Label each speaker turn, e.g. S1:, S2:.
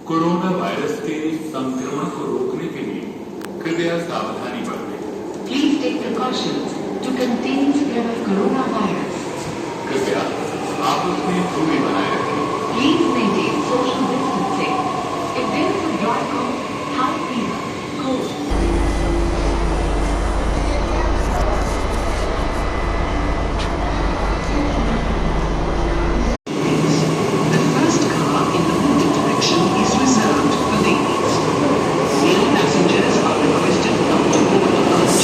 S1: Corona virus के संक्रमण को रोकने के लिए कृपया सावधानी बरतें।
S2: Please take precautions to contain spread of coronavirus.
S1: कृपया आप अपनी दूरी बनाए